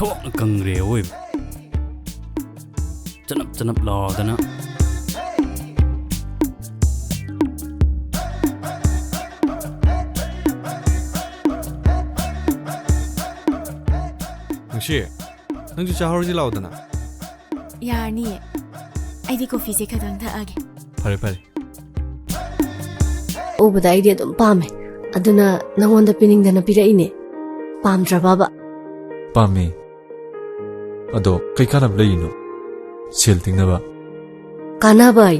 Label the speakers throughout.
Speaker 1: thok kangre oi chanap lo dana
Speaker 2: Nangshi nangju chahorji laudana
Speaker 3: yarni aidi coffee se khadang tha age
Speaker 2: Pare
Speaker 4: ubada aidi adum pame aduna nangonda piningdana piraine pamdrababa
Speaker 5: Pami ado kai kanab leino sel tingnaba
Speaker 4: kanabai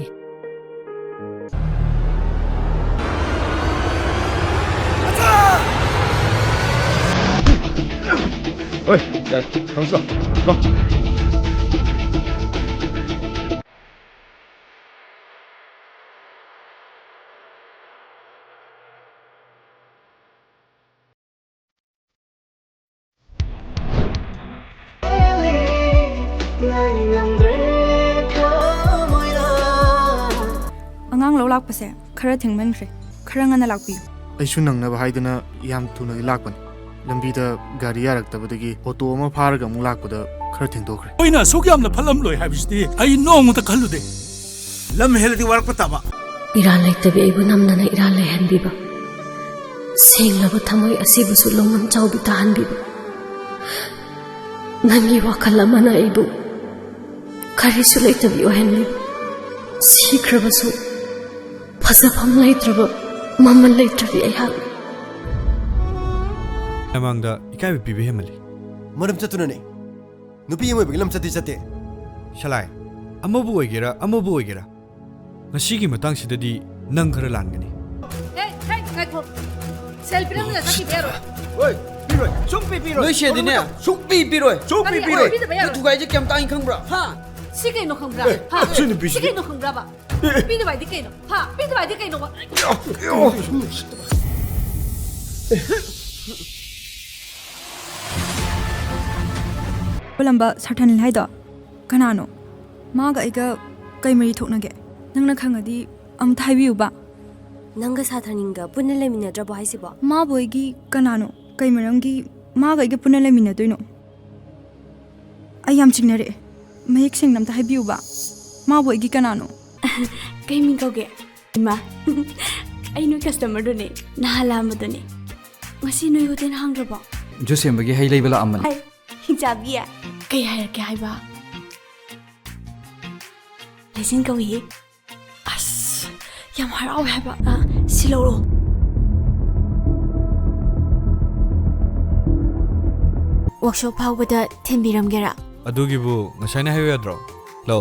Speaker 6: Oi, ya, Hangsa, go.
Speaker 7: Angang lo lak pase khara thingman khre khara ngana lakpi
Speaker 8: Aisu nangnaba haidana yam thuna lakpan lambida gari yaraktabadagi auto ama pharaga amuk lakpada khara thengdokre
Speaker 1: oina sokyamna phalam loi habisdi ai nongta khallude lam heldi warakpa taba
Speaker 4: iran lektabe ibu namnana iran lehanbiba senglaba thamoi asibusu longam chawbi tahanbiba nangi wakhala mana ibu karisu lektabi ohenbiba sikrabasu phasafam leitraba mamal leitrabi ayhal
Speaker 2: amangda ikai pibe hemali
Speaker 9: Madam Chatunane Nupi mo biglam chati chate
Speaker 2: Shalai amabu oigera ngasigi matang sidadi nang khara langani
Speaker 10: Hey ngakho selfie na sakhi bero
Speaker 6: Oi, piroi, sumpi piroi.
Speaker 11: Noi shedine sukpi piroi tu gai je kyam tang khangbra
Speaker 10: ha sigai no khangbra ha sigai no khangbra ba pi de bai de kaino ha pi de bai de kaino ba
Speaker 7: Lamba sarthan laido kanano maga iga kai mari thoknage nangna khangadi am thaibiu ba
Speaker 3: nanga sathaninga punna lemina drabo haisibo
Speaker 7: ma boigi kanano kai marangi maga iga punna lemina doino ayam chingnare mayek sing nam thaibiu ba ma boigi kanano
Speaker 3: kai min koge ma ai no customer do ne nahala madone ngasi no yoten hangrabo
Speaker 11: Josem bagi hai leibala aman
Speaker 3: ai hijabiya kai hayar ke hai ba lesin ko hi as yam harau hai ba siloro workshop phawbada thenbiram gera
Speaker 2: adugibu ngasaina hayo yadro lo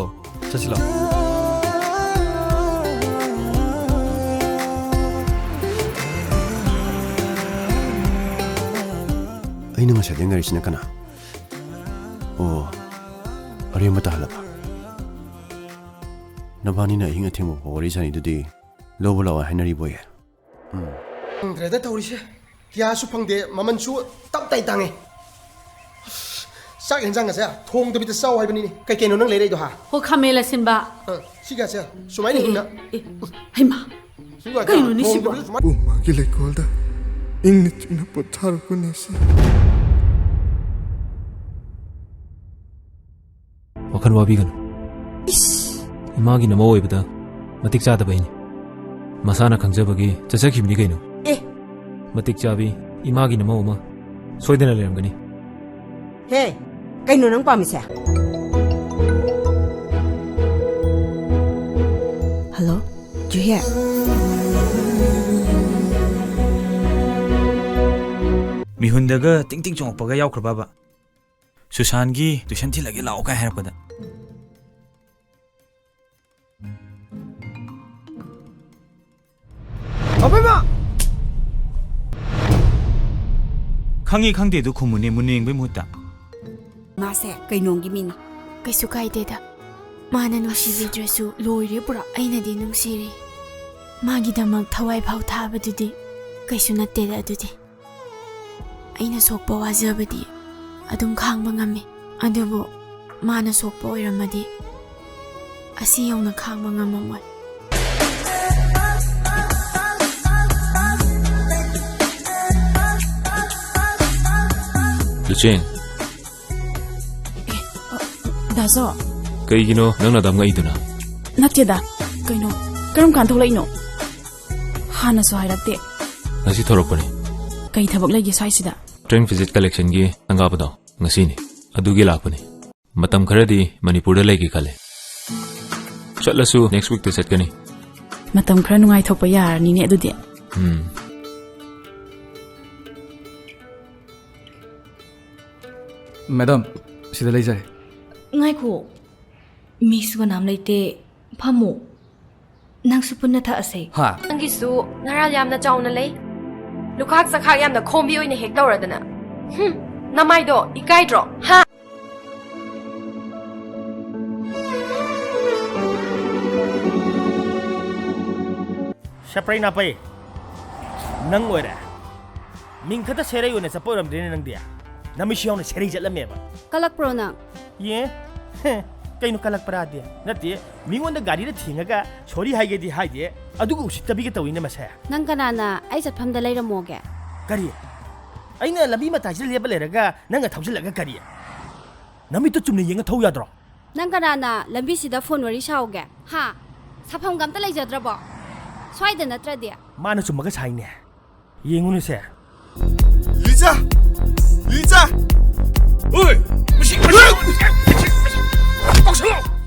Speaker 2: chachilo
Speaker 9: Aina nga sadeng ngari sina kana Oh Ariya mata halaba Nabani na hinga themo wari sani dudi Lobo hainari boy
Speaker 6: Dreda tawrise. Kya su phangde maman su tap tai tange. Sak enjang ga sa thong de bit saw haibani ni. Kai keno nang leirei do ha.
Speaker 10: ho khamela sinba
Speaker 6: Siga sa. Sumai ni hinna.
Speaker 10: hai ma kaino ni sibo
Speaker 8: uma gile kolda ingni chuna pothar kunesi
Speaker 5: wakhan wabiganu imagi namo oibada matik chada baini masana khangjabagi chachakhimni kaino matik chabi imagi namo ma soidena leramgani
Speaker 11: he kaino nang pamise
Speaker 3: hello do you hear
Speaker 12: mihundaga ting ting chongpaga yaukhraba ba Susangi tuition thilage lao ka herpada
Speaker 6: Abema.
Speaker 12: Khangi khangde du khumune muning be mutta
Speaker 3: mase kainongi mini kaisu kaideda mana no sividresu loire pura aina di nung siri magi damak thawai phau thabadudi kaisu natte da adudi aina sokpa wajabadi adum khangba ngami adubu mana sokpa oiramadi asi yongna khangba ngamamoi
Speaker 5: Lucien
Speaker 7: 다소
Speaker 5: ꯀꯩꯒꯤꯅꯣ ꯅꯪꯅ ꯗꯝꯒꯩꯗꯨꯅ
Speaker 7: ꯅꯠꯇꯦꯗ ꯀꯩꯅꯣ ꯀꯔꯝ ꯀꯥꯟ ꯊꯣꯛꯂꯛꯏꯅꯣ ꯍꯥꯟꯅꯁꯨ ꯍꯥꯏꯔꯛꯇꯦ
Speaker 5: ꯉꯁꯤ ꯊꯣꯔꯛꯄꯅꯤ
Speaker 7: ꯀꯩ ꯊꯕꯛ ꯂꯩꯒꯦ ꯁ꯭ꯋꯥꯏꯁꯤꯗ
Speaker 5: ꯇ꯭ꯔꯦꯟ ꯐꯤꯖꯤꯠ ꯀꯂꯦꯛꯁꯟꯒꯤ ꯍꯪꯒꯥꯕꯗꯣ ꯉꯁꯤꯅꯤ ꯑꯗꯨꯒꯤ ꯂꯥꯛꯄꯅꯤ ꯃꯇꯝ ꯈꯔꯗꯤ ꯃꯅꯤꯄꯨꯔꯗ ꯂꯩꯒꯦ ꯈꯜꯂꯦ ꯆꯠꯂꯁꯨ ꯅꯦꯛꯁ ꯋꯤꯛꯇ ꯆꯠꯀꯅꯤ
Speaker 7: ꯃꯇꯝ ꯈꯔ ꯅꯨꯡꯉꯥꯏꯊꯣꯛꯄ ꯌꯥꯔꯅꯤꯅꯦ ꯑꯗꯨꯗꯤ
Speaker 2: Madam, sida leijare.
Speaker 10: ꯉꯥꯏꯈꯣ ꯃꯤꯁꯨ ꯀꯅꯥꯝ ꯂꯩꯇꯦ ꯐꯝꯃꯣ ꯅꯪꯁꯨ ꯄꯨꯟꯅ ꯊꯛꯑꯁꯦ
Speaker 2: Ha.
Speaker 3: ꯅꯪꯒꯤꯁꯨ ꯉꯔꯥꯡ ꯌꯥꯝꯅ ꯆꯥꯎꯅ ꯂꯩ ꯂꯨꯈꯥꯛ ꯆꯈꯥꯛ ꯌꯥꯝꯅ ꯈꯣꯝꯕꯤ ꯑꯣꯏꯅ ꯍꯦꯛ ꯇꯧꯔꯗꯅ ꯅꯃꯥꯏꯗꯣ ꯏꯀꯥꯏꯗ꯭ꯔꯣ ꯍꯥ
Speaker 11: ꯁꯄ꯭ꯔꯩ ꯅꯥꯄꯩ ꯅꯪ ꯑꯣꯏꯔꯦ ꯃꯤꯡ ꯈꯛꯇ ꯁꯦꯔꯩ ꯑꯣꯏꯅ ꯆꯠꯄ ꯑꯣꯏꯔꯝꯗ꯭ꯔꯦꯅꯦ ꯅꯪꯗꯤ ꯅꯃꯤꯠꯁꯨ ꯌꯥꯎꯅ ꯁꯦꯔꯩ ꯆꯠꯂꯝꯃꯦꯕ
Speaker 10: ꯀꯂꯛꯄ꯭ꯔꯣ ꯅꯪ
Speaker 11: ꯌꯦ ꯀꯩꯅꯣ ꯀꯂꯛꯄ꯭ꯔꯥꯗꯤ ꯅꯠꯇꯦ ꯃꯤꯉꯣꯟꯗ ꯒꯥꯔꯤꯗ ꯊꯦꯡꯉꯒ ꯁꯣꯔꯤ ꯍꯥꯏꯒꯦꯗꯤ ꯍꯥꯏꯗꯦ ꯑꯗꯨꯒ ꯎꯁꯤꯠꯇꯕꯤꯒ ꯇꯧꯏꯅꯦ ꯃꯁꯦ
Speaker 10: ꯅꯪ ꯀꯅꯥꯅ ꯑꯩ ꯆꯠꯐꯝꯗ ꯂꯩꯔꯝꯃꯣꯒꯦ
Speaker 11: ꯀꯔꯤ ꯑꯩꯅ ꯂꯝꯕꯤ ꯃꯇꯥꯏꯁꯤꯗ ꯂꯦꯞꯄ ꯂꯩꯔꯒ ꯅꯪꯅ ꯊꯧꯖꯤꯜꯂꯒ ꯀꯔꯤ ꯅꯃꯤꯠꯇꯨ ꯆꯨꯝꯅ ꯌꯦꯡꯉ ꯊꯧ ꯌꯥꯗ꯭ꯔꯣ
Speaker 10: ꯅꯪ ꯀꯅꯥꯅ ꯂꯝꯕꯤꯁꯤꯗ ꯐꯣꯟ ꯋꯥꯔꯤ ꯁꯥꯎꯒꯦ ꯍꯥ ꯁꯥꯐꯝꯒ ꯑꯝꯇ ꯂꯩꯖꯗ꯭ꯔꯕꯣ ꯁ꯭ꯋꯥꯏꯗ ꯅꯠꯇ꯭ꯔꯗꯤ
Speaker 11: ꯃꯥꯅ ꯆꯨꯝꯃꯒ ꯁꯥꯏꯅꯦ ꯌꯦꯡꯉꯨꯅꯦꯁꯦ
Speaker 1: 리자! 리자! 어이! 무식! 꽉 살아!